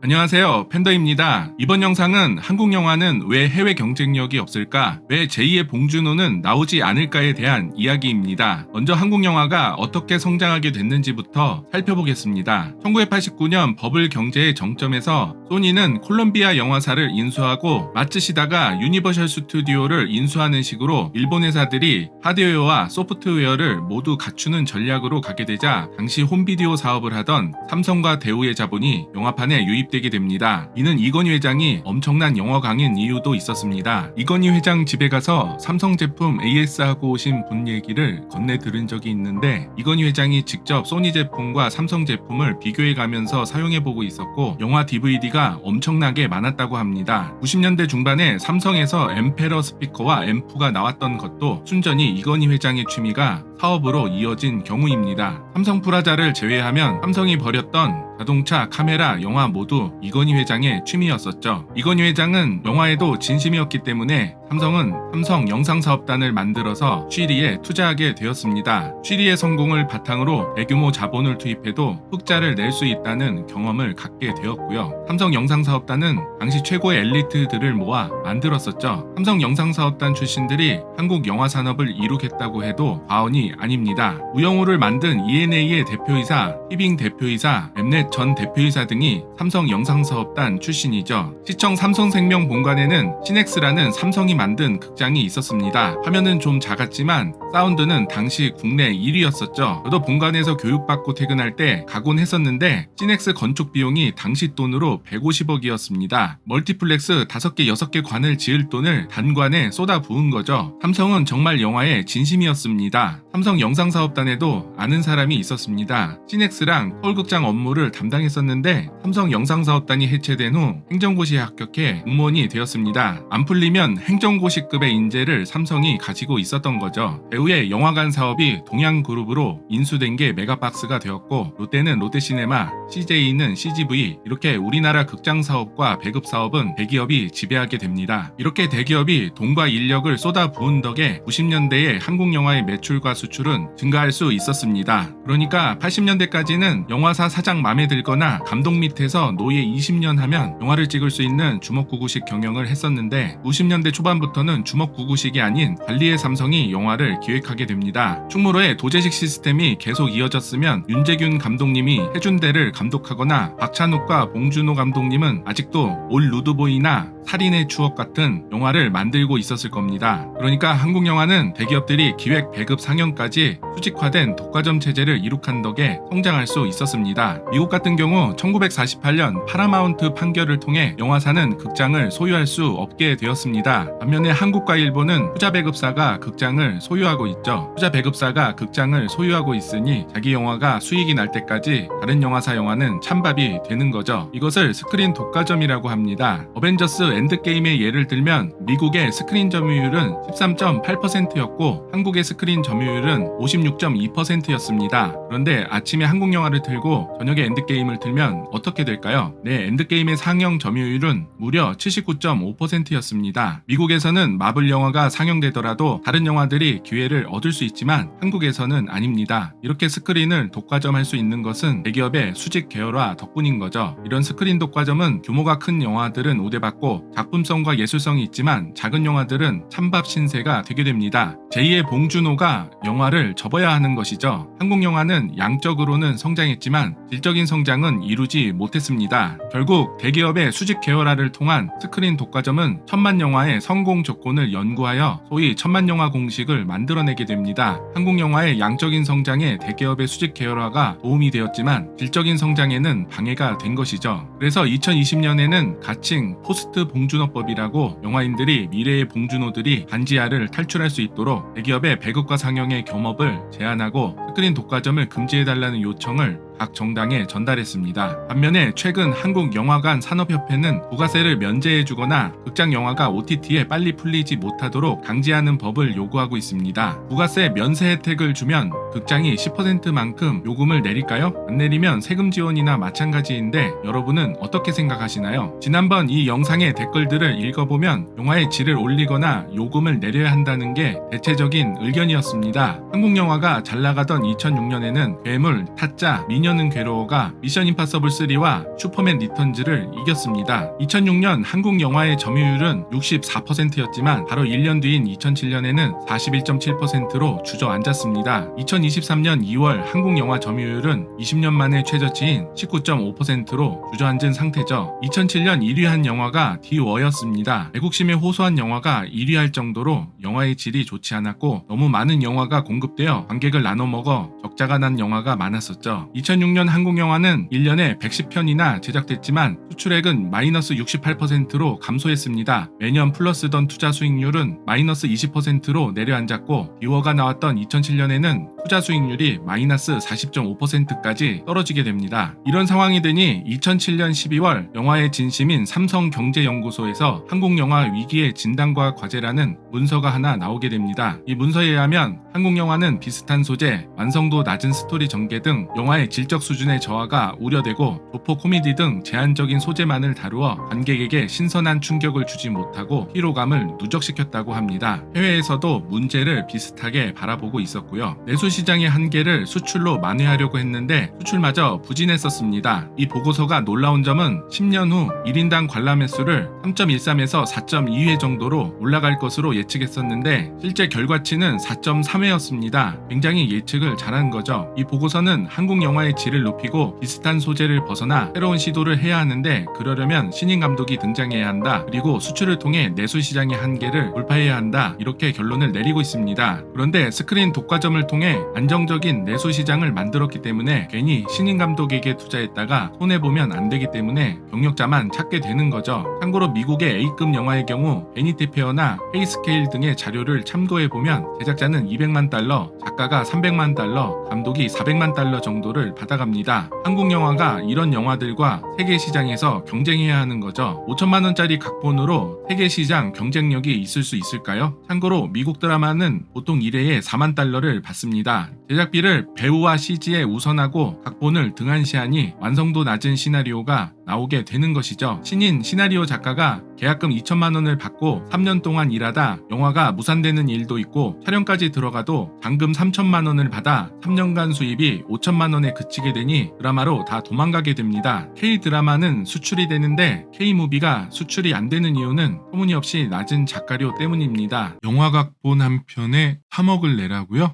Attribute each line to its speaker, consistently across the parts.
Speaker 1: 안녕하세요, 팬더입니다. 이번 영상은 한국 영화는 왜 해외 경쟁력이 없을까? 왜 제2의 봉준호는 나오지 않을까에 대한 이야기입니다. 먼저 한국 영화가 어떻게 성장하게 됐는지부터 살펴보겠습니다. 1989년 버블 경제의 정점에서 소니는 콜롬비아 영화사를 인수하고 마츠시다가 유니버셜 스튜디오를 인수하는 식으로 일본 회사들이 하드웨어와 소프트웨어를 모두 갖추는 전략으로 가게 되자 당시 홈비디오 사업을 하던 삼성과 대우의 자본이 영화판에 유입되게 됩니다. 이는 이건희 회장이 엄청난 영화광인 이유도 있었습니다. 이건희 회장 집에 가서 삼성 제품 AS하고 오신 분 얘기를 건네 들은 적이 있는데, 이건희 회장이 직접 소니 제품과 삼성 제품을 비교해가면서 사용해보고 있었고 영화 DVD가 엄청나게 많았다고 합니다. 90년대 중반에 삼성에서 엠페러 스피커와 앰프가 나왔던 것도 순전히 이건희 회장의 취미가 사업으로 이어진 경우입니다. 삼성 프라자를 제외하면 삼성이 벌였던 자동차, 카메라, 영화 모두 이건희 회장의 취미였었죠. 이건희 회장은 영화에도 진심이었기 때문에 삼성은 삼성 영상사업단을 만들어서 쉬리에 투자하게 되었습니다. 쉬리의 성공을 바탕으로 대규모 자본을 투입해도 흑자를 낼 수 있다는 경험을 갖게 되었고요. 삼성 영상사업단은 당시 최고의 엘리트들을 모아 만들었었죠. 삼성 영상사업단 출신들이 한국 영화산업을 이루겠다고 해도 과언이 아닙니다. 우영우를 만든 ENA의 대표이사, 티빙 대표이사, 엠넷 전 대표이사 등이 삼성 영상사업단 출신이죠. 시청 삼성생명 본관에는 시넥스라는 삼성이 만든 극장이 있었습니다. 화면은 좀 작았지만 사운드는 당시 국내 1위였었죠. 저도 본관에서 교육받고 퇴근할 때 가곤 했었는데 시넥스 건축 비용이 당시 돈으로 150억이었습니다. 멀티플렉스 5개, 6개 관을 지을 돈을 단관에 쏟아 부은 거죠. 삼성은 정말 영화의 진심이었습니다. 삼성 영상사업단에도 아는 사람이 있었습니다. 시넥스랑 서울극장 업무를 담당했었는데 삼성 영상사업단이 해체된 후 행정고시에 합격해 공무원이 되었습니다. 안 풀리면 행정고시급의 인재를 삼성이 가지고 있었던 거죠. 배우의 영화관 사업이 동양그룹으로 인수된 게 메가박스가 되었고, 롯데는 롯데시네마, CJ는 CGV, 이렇게 우리나라 극장 사업과 배급 사업은 대기업이 지배하게 됩니다. 이렇게 대기업이 돈과 인력을 쏟아 부은 덕에 90년대에 한국 영화의 매출과 수출은 증가할 수 있었습니다. 그러니까 80년대까지는 영화사 사장 맘에 들거나 감독 밑에서 노예 20년 하면 영화를 찍을 수 있는 주먹구구식 경영을 했었는데, 90년대 초반부터는 주먹구구식이 아닌 관리의 삼성이 영화를 기획하게 됩니다. 충무로의 도제식 시스템이 계속 이어졌으면 윤재균 감독님이 해준대를 감독하거나 박찬욱과 봉준호 감독님은 아직도 올 루드보이나 살인의 추억 같은 영화를 만들고 있었을 겁니다. 그러니까 한국 영화는 대기업들이 기획, 배급, 상영까지 수직화된 독과점 체제를 이룩한 덕에 성장할 수 있었습니다. 미국 같은 경우 1948년 파라마운트 판결을 통해 영화사는 극장을 소유할 수 없게 되었습니다. 반면에 한국과 일본은 후자 배급사가 극장을 소유하고 있죠. 후자 배급사가 극장을 소유하고 있으니 자기 영화가 수익이 날 때까지 다른 영화사 영화는 찬밥이 되는 거죠. 이것을 스크린 독과점이라고 합니다. 어벤져스 엔드게임의 예를 들면 미국의 스크린 점유율은 13.8%였고 한국의 스크린 점유율은 56.2%였습니다. 그런데 아침에 한국 영화를 틀고 저녁에 엔드게임을 틀면 어떻게 될까요? 네, 엔드게임의 상영 점유율은 무려 79.5%였습니다. 미국에서는 마블 영화가 상영되더라도 다른 영화들이 기회를 얻을 수 있지만 한국에서는 아닙니다. 이렇게 스크린을 독과점할 수 있는 것은 대기업의 수직 계열화 덕분인 거죠. 이런 스크린 독과점은 규모가 큰 영화들은 우대받고 작품성과 예술성이 있지만 작은 영화들은 찬밥 신세가 되게 됩니다. 제2의 봉준호가 영화를 접어야 하는 것이죠. 한국 영화는 양적으로는 성장했지만 질적인 성장은 이루지 못했습니다. 결국 대기업의 수직 계열화를 통한 스크린 독과점은 천만 영화의 성공 조건을 연구하여 소위 천만 영화 공식을 만들어내게 됩니다. 한국 영화의 양적인 성장에 대기업의 수직 계열화가 도움이 되었지만 질적인 성장에는 방해가 된 것이죠. 그래서 2020년에는 가칭 포스트 봉준호법이라고 영화인들이 미래의 봉준호들이 반지하를 탈출할 수 있도록 대기업의 배급과 상영의 겸업을 제한하고 스크린 독과점을 금지해달라는 요청을 각 정당에 전달했습니다. 반면에 최근 한국영화관 산업협회는 부가세를 면제해주거나 극장 영화가 OTT에 빨리 풀리지 못하도록 강제하는 법을 요구하고 있습니다. 부가세 면세 혜택을 주면 극장이 10%만큼 요금을 내릴까요? 안 내리면 세금 지원이나 마찬가지인데 여러분은 어떻게 생각하시나요? 지난번 이 영상의 댓글들을 읽어보면 영화의 질을 올리거나 요금을 내려야 한다는 게 대체적인 의견이었습니다. 한국 영화가 잘 나가던 2006년에는 괴물, 타짜, 미녀는 괴로워가 미션 임파서블 3와 슈퍼맨 리턴즈를 이겼습니다. 2006년 한국 영화의 점유율은 64%였지만 바로 1년 뒤인 2007년에는 41.7%로 주저앉았습니다. 2023년 2월 한국 영화 점유율은 20년 만에 최저치인 19.5%로 주저앉은 상태죠. 2007년 1위한 영화가 디워였습니다. 애국심에 호소한 영화가 1위할 정도로 영화의 질이 좋지 않았고 너무 많은 영화가 공급되어 관객을 나눠먹어 적자가 난 영화가 많았었죠. 2006년 한국 영화는 1년에 110편이나 제작됐지만 수출액은 마이너스 68%로 감소했습니다. 매년 플러스던 투자 수익률은 마이너스 20%로 내려앉았고 디워가 나왔던 2007년에는 투자 수익률이 마이너스 40.5%까지 떨어지게 됩니다. 이런 상황이 되니 2007년 12월 영화의 진심인 삼성경제연구소에서 한국 영화 위기의 진단과 과제라는 문서가 하나 나오게 됩니다. 이 문서에 의하면 한국 영화는 비슷한 소재, 완성도 낮은 스토리 전개 등 영화의 질적 수준의 저하가 우려되고 조폭 코미디 등 제한적인 소재만을 다루어 관객에게 신선한 충격을 주지 못하고 피로감을 누적시켰다고 합니다. 해외에서도 문제를 비슷하게 바라보고 있었고요. 내수 시장의 한계를 수출로 만회하려고 했는데 수출마저 부진했었습니다. 이 보고서가 놀라운 점은 10년 후 1인당 관람 횟수를 3.13에서 4.2회 정도로 올라갈 것으로 예측했었는데 실제 결과치는 4.3회였습니다. 굉장히 예측을 잘한 거죠. 이 보고서는 한국 영화의 질을 높이고 비슷한 소재를 벗어나 새로운 시도를 해야 하는데 그러려면 신인 감독이 등장해야 한다. 그리고 수출을 통해 내수 시장의 한계를 돌파해야 한다. 이렇게 결론을 내리고 있습니다. 그런데 스크린 독과점을 통해 안정적인 내수 시장을 만들었기 때문에 괜히 신인 감독에게 투자했다가 손해보면 안 되기 때문에 경력자만 찾게 되는 거죠. 참고로 미국의 A급 영화의 경우 베니티 페어나 페이스케일 등의 자료를 참고해보면 제작자는 200만 달러, 작가가 300만 달러, 감독이 400만 달러 정도를 받아갑니다. 한국 영화가 이런 영화들과 세계 시장에서 경쟁해야 하는 거죠. 5천만 원짜리 각본으로 세계 시장 경쟁력이 있을 수 있을까요? 참고로 미국 드라마는 보통 1회에 4만 달러를 받습니다. 제작비를 배우와 CG에 우선하고 각본을 등한시하니 완성도 낮은 시나리오가 나오게 되는 것이죠. 신인 시나리오 작가가 계약금 2천만 원을 받고 3년 동안 일하다 영화가 무산되는 일도 있고 촬영까지 들어가도 잔금 3천만 원을 받아 3년간 수입이 5천만 원에 그치게 되니 드라마로 다 도망가게 됩니다. K-드라마는 수출이 되는데 K-무비가 수출이 안 되는 이유는 터무니없이 낮은 작가료 때문입니다. 영화 각본 한 편에 3억을 내라고요?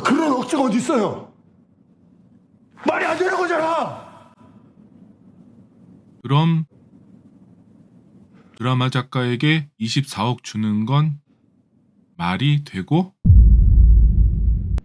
Speaker 2: 그런 억지가 어디 있어요? 말이 안 되는 거잖아.
Speaker 1: 그럼 드라마 작가에게 24억 주는 건 말이 되고?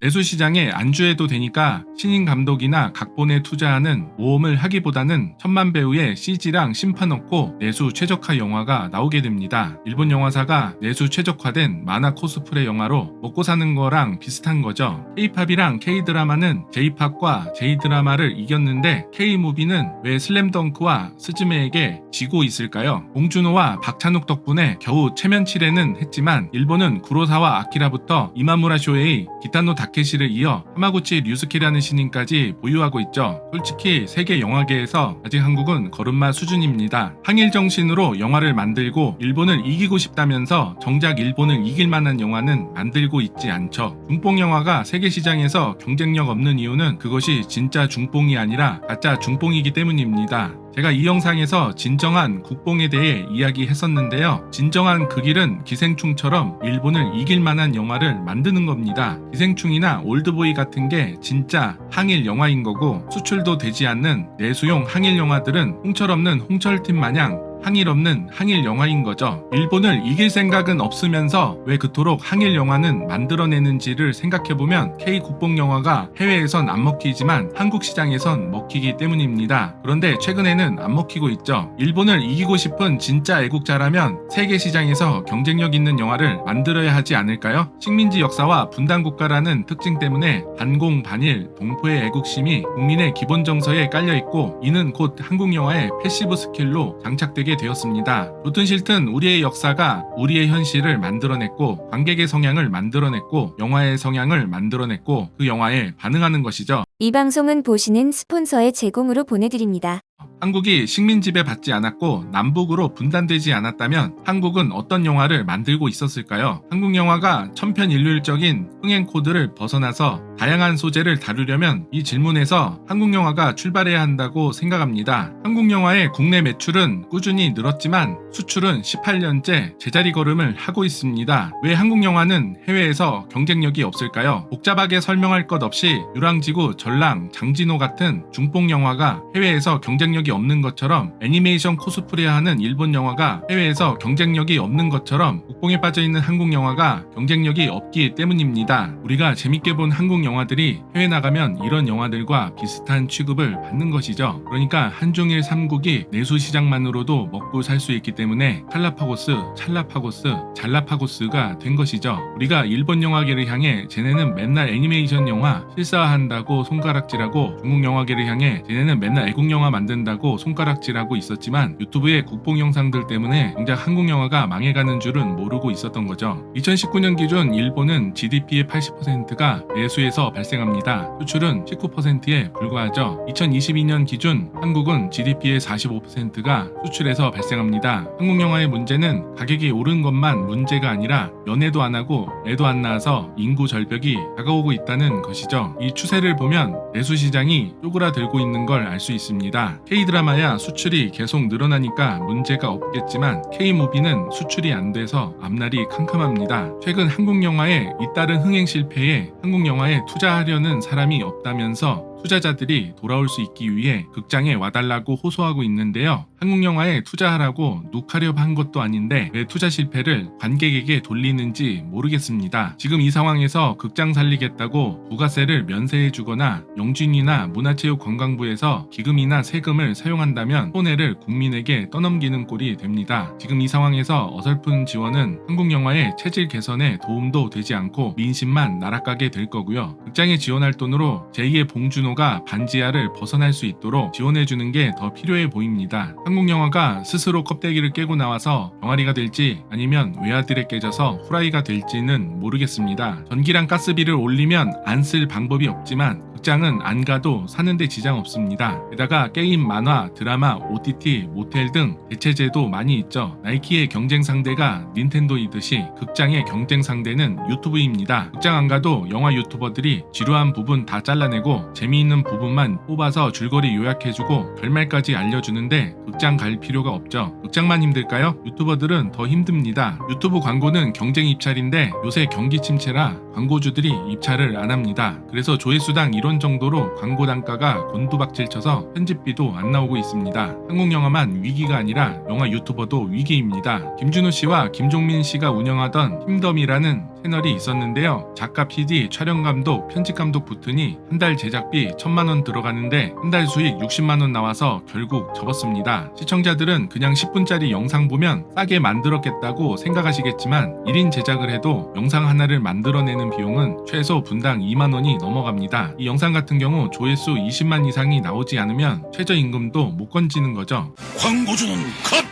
Speaker 1: 내수 시장에 안주해도 되니까 신인 감독이나 각본에 투자하는 모험을 하기보다는 천만 배우의 CG랑 심판 없고 내수 최적화 영화가 나오게 됩니다. 일본 영화사가 내수 최적화된 만화 코스프레 영화로 먹고 사는 거랑 비슷한 거죠. K-팝이랑 K-드라마는 J-팝과 J-드라마를 이겼는데 K-무비는 왜 슬램덩크와 스즈메에게 지고 있을까요? 봉준호와 박찬욱 덕분에 겨우 체면치레는 했지만 일본은 구로사와 아키라부터 이마무라 쇼에이, 기타노 다케시를 이어 하마구치 류스케라는 신인까지 보유하고 있죠. 솔직히 세계 영화계에서 아직 한국은 걸음마 수준입니다. 항일 정신으로 영화를 만들고 일본을 이기고 싶다면서 정작 일본을 이길 만한 영화는 만들고 있지 않죠. 중뽕 영화가 세계 시장에서 경쟁력 없는 이유는 그것이 진짜 중뽕이 아니라 가짜 중뽕이기 때문입니다. 제가 이 영상에서 진정한 국뽕에 대해 이야기했었는데요. 진정한 그 길은 기생충처럼 일본을 이길 만한 영화를 만드는 겁니다. 기생충이나 올드보이 같은 게 진짜 항일 영화인 거고 수출도 되지 않는 내수용 항일 영화들은 홍철 없는 홍철팀 마냥 항일 없는 항일 영화인 거죠. 일본을 이길 생각은 없으면서 왜 그토록 항일 영화는 만들어내는지를 생각해보면 K-국뽕 영화가 해외에선 안 먹히지만 한국 시장에선 먹히기 때문입니다. 그런데 최근에는 안 먹히고 있죠. 일본을 이기고 싶은 진짜 애국자라면 세계 시장에서 경쟁력 있는 영화를 만들어야 하지 않을까요? 식민지 역사와 분단 국가라는 특징 때문에 반공 반일 동포의 애국심이 국민의 기본 정서에 깔려있고 이는 곧 한국 영화의 패시브 스킬로 장착되게 되게 되었습니다. 좋든 싫든 우리의 역사가 우리의 현실을 만들어냈고 관객의 성향을 만들어냈고 영화의 성향을 만들어냈고 그 영화에 반응하는 것이죠.
Speaker 3: 이 방송은 보시는 스폰서의 제공으로 보내드립니다.
Speaker 1: 한국이 식민 지배 받지 않았고 남북으로 분단되지 않았다면 한국은 어떤 영화를 만들고 있었을까요? 한국 영화가 천편일률적인 흥행 코드를 벗어나서 다양한 소재를 다루려면 이 질문에서 한국 영화가 출발해야 한다고 생각합니다. 한국 영화의 국내 매출은 꾸준히 늘었지만 수출은 18년째 제자리 걸음을 하고 있습니다. 왜 한국 영화는 해외에서 경쟁력이 없을까요? 복잡하게 설명할 것 없이 유랑지구, 전랑, 장진호 같은 중뽕 영화가 해외에서 경쟁력이 없는 것처럼 애니메이션 코스프레하는 일본 영화가 해외에서 경쟁력이 없는 것처럼 국뽕에 빠져있는 한국 영화가 경쟁력이 없기 때문입니다. 우리가 재밌게 본 한국 영화들이 해외 나가면 이런 영화들과 비슷한 취급을 받는 것이죠. 그러니까 한중일 3국이 내수 시장만으로도 먹고 살 수 있기 때문에 칼라파고스, 찰라파고스, 잘라파고스가 된 것이죠. 우리가 일본 영화계를 향해 쟤네는 맨날 애니메이션 영화 실사한다고 손가락질하고 중국 영화계를 향해 쟤네는 맨날 애국 영화 만든다고 손가락질하고 있었지만 유튜브의 국뽕 영상들 때문에 정작 한국 영화가 망해가는 줄은 모르고 있었던 거죠. 2019년 기준 일본은 GDP의 80%가 내수에서 발생합니다. 수출은 19%에 불과하죠. 2022년 기준 한국은 GDP의 45%가 수출에서 발생합니다. 한국 영화의 문제는 가격이 오른 것만 문제가 아니라 연애도 안 하고 애도 안 낳아서 인구 절벽이 다가오고 있다는 것이죠. 이 추세를 보면 내수 시장이 쪼그라들고 있는 걸 알 수 있습니다. K-드라마야 수출이 계속 늘어나니까 문제가 없겠지만 K-무비는 수출이 안 돼서 앞날이 캄캄합니다. 최근 한국 영화의 잇따른 흥행 실패에 한국 영화에 투자하려는 사람이 없다면서 투자자들이 돌아올 수 있기 위해 극장에 와달라고 호소하고 있는데요. 한국 영화에 투자하라고 누카렵 한 것도 아닌데 왜 투자 실패를 관객에게 돌리는지 모르겠습니다. 지금 이 상황에서 극장 살리겠다고 부가세를 면세해주거나 영진이나 문화체육관광부에서 기금이나 세금을 사용한다면 손해를 국민에게 떠넘기는 꼴이 됩니다. 지금 이 상황에서 어설픈 지원은 한국 영화의 체질 개선에 도움도 되지 않고 민심만 날아가게 될 거고요. 극장에 지원할 돈으로 제2의 봉준호 가 반지하를 벗어날 수 있도록 지원해주는 게 더 필요해 보입니다. 한국 영화가 스스로 껍데기를 깨고 나와서 병아리가 될지 아니면 외아들에 깨져서 후라이가 될지는 모르겠습니다. 전기랑 가스비를 올리면 안 쓸 방법이 없지만 극장은 안 가도 사는데 지장 없습니다. 게다가 게임, 만화, 드라마, OTT, 모텔 등 대체제도 많이 있죠. 나이키의 경쟁 상대가 닌텐도이듯이 극장의 경쟁 상대는 유튜브입니다. 극장 안 가도 영화 유튜버들이 지루한 부분 다 잘라내고 재미있는 부분만 뽑아서 줄거리 요약해주고 결말까지 알려주는데 극장 갈 필요가 없죠. 극장만 힘들까요? 유튜버들은 더 힘듭니다. 유튜브 광고는 경쟁 입찰인데 요새 경기 침체라 광고주들이 입찰을 안 합니다. 그래서 조회수당 1원 정도로 광고 단가가 곤두박질 쳐서 편집비도 안 나오고 있습니다. 한국 영화만 위기가 아니라 영화 유튜버도 위기입니다. 김준호 씨와 김종민 씨가 운영하던 힘덤이라는 채널이 있었는데요. 작가, PD, 촬영감독, 편집감독 붙으니 한 달 제작비 1000만원 들어가는데 한 달 수익 60만원 나와서 결국 접었습니다. 시청자들은 그냥 10분짜리 영상 보면 싸게 만들었겠다고 생각하시겠지만 1인 제작을 해도 영상 하나를 만들어내는 비용은 최소 분당 2만원이 넘어갑니다. 이 영상 같은 경우 조회수 20만 이상이 나오지 않으면 최저임금도 못 건지는 거죠.
Speaker 2: 광고주는 컷!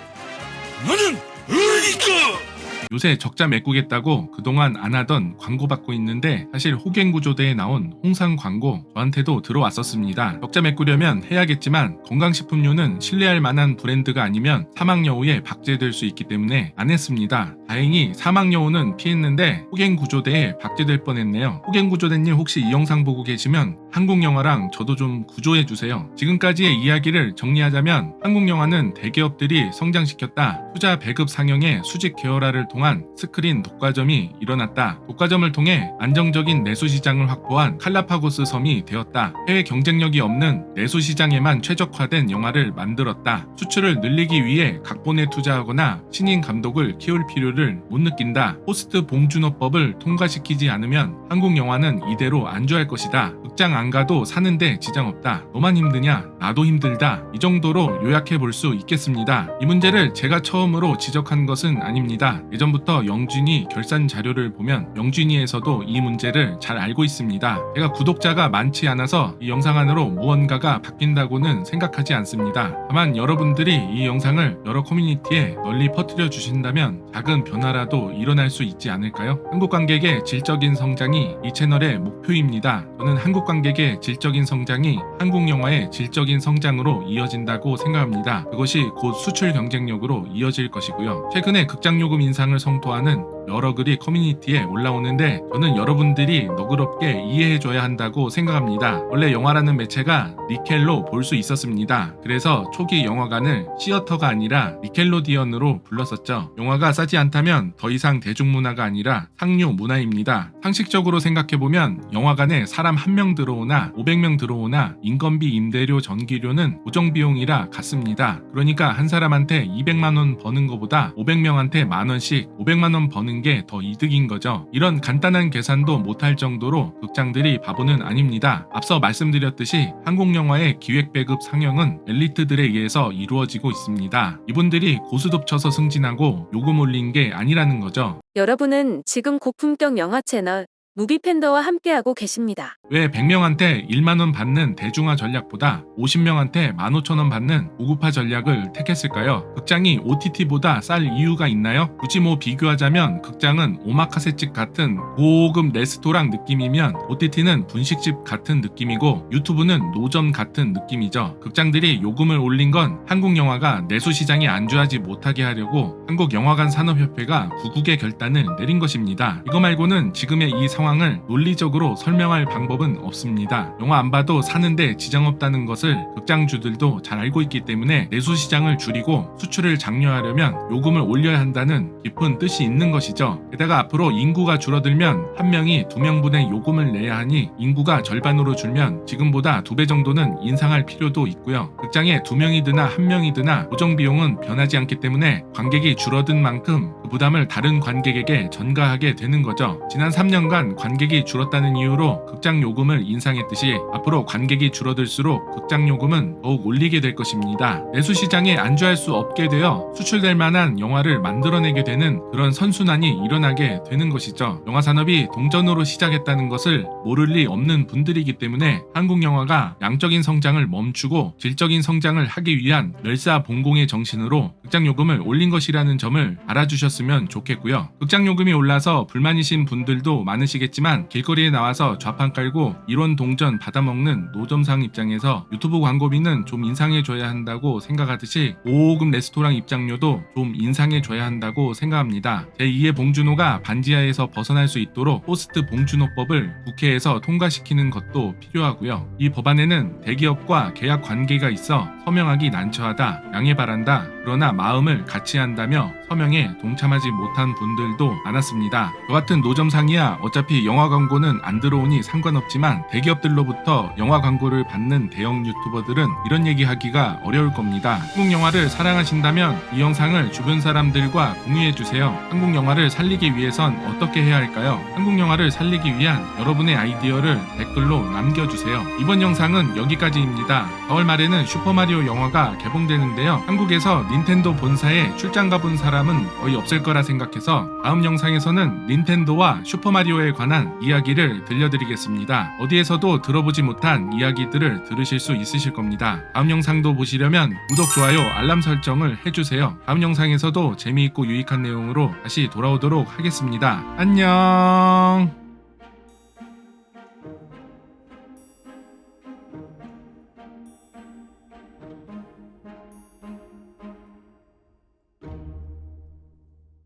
Speaker 2: 너는 어디가?
Speaker 1: 요새 적자 메꾸겠다고 그동안 안 하던 광고 받고 있는데 사실 호갱구조대에 나온 홍상 광고 저한테도 들어왔었습니다. 적자 메꾸려면 해야겠지만 건강식품료는 신뢰할 만한 브랜드가 아니면 사막여우에 박제될 수 있기 때문에 안 했습니다. 다행히 사막여우는 피했는데 호갱구조대에 박제될 뻔했네요. 호갱구조대님 혹시 이 영상 보고 계시면 한국 영화랑 저도 좀 구조해주세요. 지금까지의 이야기를 정리하자면 한국 영화는 대기업들이 성장시켰다. 투자 배급 상영에 수직 계열화를 통한 스크린 독과점이 일어났다. 독과점을 통해 안정적인 내수 시장을 확보한 칼라파고스 섬이 되었다. 해외 경쟁력이 없는 내수 시장에만 최적화된 영화를 만들었다. 수출을 늘리기 위해 각본에 투자하거나 신인 감독을 키울 필요를 못 느낀다. 호스트 봉준호법을 통과시키지 않으면 한국 영화는 이대로 안주할 것이다. 극장 안 가도 사는데 지장 없다. 너만 힘드냐? 나도 힘들다. 이 정도로 요약해 볼 수 있겠습니다. 이 문제를 제가 처음으로 지적한 것은 아닙니다. 예전 예전부터 영준이 결산 자료를 보면 영준이에서도 이 문제를 잘 알고 있습니다. 제가 구독자가 많지 않아서 이 영상 안으로 무언가가 바뀐다고는 생각하지 않습니다. 다만 여러분들이 이 영상을 여러 커뮤니티에 널리 퍼뜨려 주신다면 작은 변화라도 일어날 수 있지 않을까요? 한국 관객의 질적인 성장이 이 채널의 목표입니다. 저는 한국 관객의 질적인 성장이 한국 영화의 질적인 성장으로 이어진다고 생각합니다. 그것이 곧 수출 경쟁력으로 이어질 것이고요. 최근에 극장 요금 인상을 성토하는 여러 글이 커뮤니티에 올라오는데 저는 여러분들이 너그럽게 이해해줘야 한다고 생각합니다. 원래 영화라는 매체가 니켈로 볼 수 있었습니다. 그래서 초기 영화관을 시어터가 아니라 니켈로디언으로 불렀었죠. 영화가 싸지 않다면 더 이상 대중문화가 아니라 상류 문화입니다. 상식적으로 생각해보면 영화관에 사람 1명 들어오나 500명 들어오나 인건비, 임대료, 전기료는 고정비용이라 같습니다. 그러니까 한 사람한테 200만원 버는 것보다 500명한테 만원씩 500만원 버는 게 더 이득인 거죠. 이런 간단한 계산도 못할 정도로 극장들이 바보는 아닙니다. 앞서 말씀드렸듯이 한국 영화의 기획 배급 상영은 엘리트들에 의해서 이루어지고 있습니다. 이분들이 고스톱 쳐서 승진하고 요금 올린 게 아니라는 거죠.
Speaker 4: 여러분은 지금 고품격 영화 채널 무비팬더와 함께하고 계십니다.
Speaker 1: 왜 100명한테 1만원 받는 대중화 전략보다 50명한테 15,000원 받는 고급화 전략을 택했을까요? 극장이 OTT보다 쌀 이유가 있나요? 굳이 뭐 비교하자면 극장은 오마카세집 같은 고급 레스토랑 느낌이면 OTT는 분식집 같은 느낌이고 유튜브는 노점 같은 느낌이죠. 극장들이 요금을 올린 건 한국 영화가 내수 시장에 안주하지 못하게 하려고 한국영화관 산업협회가 구국의 결단을 내린 것입니다. 이거 말고는 지금의 이 상황을 논리적으로 설명할 방법은 없습니다. 영화 안 봐도 사는데 지장 없다는 것을 극장주들도 잘 알고 있기 때문에 내수 시장을 줄이고 수출을 장려하려면 요금을 올려야 한다는 깊은 뜻이 있는 것이죠. 게다가 앞으로 인구가 줄어들면 한 명이 2명분의 요금을 내야 하니 인구가 절반으로 줄면 지금보다 2배 정도는 인상할 필요도 있고요. 극장에 2명이 드나 1명이 드나 고정 비용은 변하지 않기 때문에 관객이 줄어든 만큼 그 부담을 다른 관객에게 전가하게 되는 거죠. 지난 3년간 관객이 줄었다는 이유로 극장 요금을 인상했듯이 앞으로 관객이 줄어들수록 극장 요금은 더욱 올리게 될 것입니다. 내수 시장에 안주할 수 없게 되어 수출될 만한 영화를 만들어내게 되는 그런 선순환이 일어나게 되는 것이죠. 영화 산업이 동전으로 시작했다는 것을 모를 리 없는 분들이기 때문에 한국 영화가 양적인 성장을 멈추고 질적인 성장을 하기 위한 멸사봉공의 정신으로 극장 요금을 올린 것이라는 점을 알아주셨으면 좋겠고요. 극장 요금이 올라서 불만이신 분들도 많으시겠지만 길거리에 나와서 좌판 깔고 일원 동전 받아먹는 노점상 입장에서 유튜브 광고비는 좀 인상해줘야 한다고 생각하듯이 5호급 레스토랑 입장료도 좀 인상해줘야 한다고 생각합니다. 제2의 봉준호가 반지하에서 벗어날 수 있도록 포스트 봉준호법을 국회에서 통과시키는 것도 필요하고요. 이 법안에는 대기업과 계약 관계가 있어 서명하기 난처하다, 양해 바란다, 그러나 마음을 같이 한다며 서명에 동참하지 못한 분들도 많았습니다. 저 같은 노점상이야 어차피 영화 광고는 안 들어오니 상관없지만 대기업들로부터 영화 광고를 받는 대형 유튜버들은 이런 얘기하기가 어려울 겁니다. 한국 영화를 사랑하신다면 이 영상을 주변 사람들과 공유해주세요. 한국 영화를 살리기 위해선 어떻게 해야 할까요? 한국 영화를 살리기 위한 여러분의 아이디어를 댓글로 남겨주세요. 이번 영상은 여기까지입니다. 4월 말에는 슈퍼마리오 영화가 개봉되는데요. 한국에서 닌텐도 본사에 출장 가본 사람은 거의 없을 거라 생각해서 다음 영상에서는 닌텐도와 슈퍼마리오에 관한 이야기를 들려드리겠습니다. 어디에서도 들어보지 못한 이야기들을 들으실 수 있으실 겁니다. 다음 영상도 보시려면 구독, 좋아요, 알람 설정을 해주세요. 다음 영상에서도 재미있고 유익한 내용으로 다시 돌아오도록 하겠습니다. 안녕.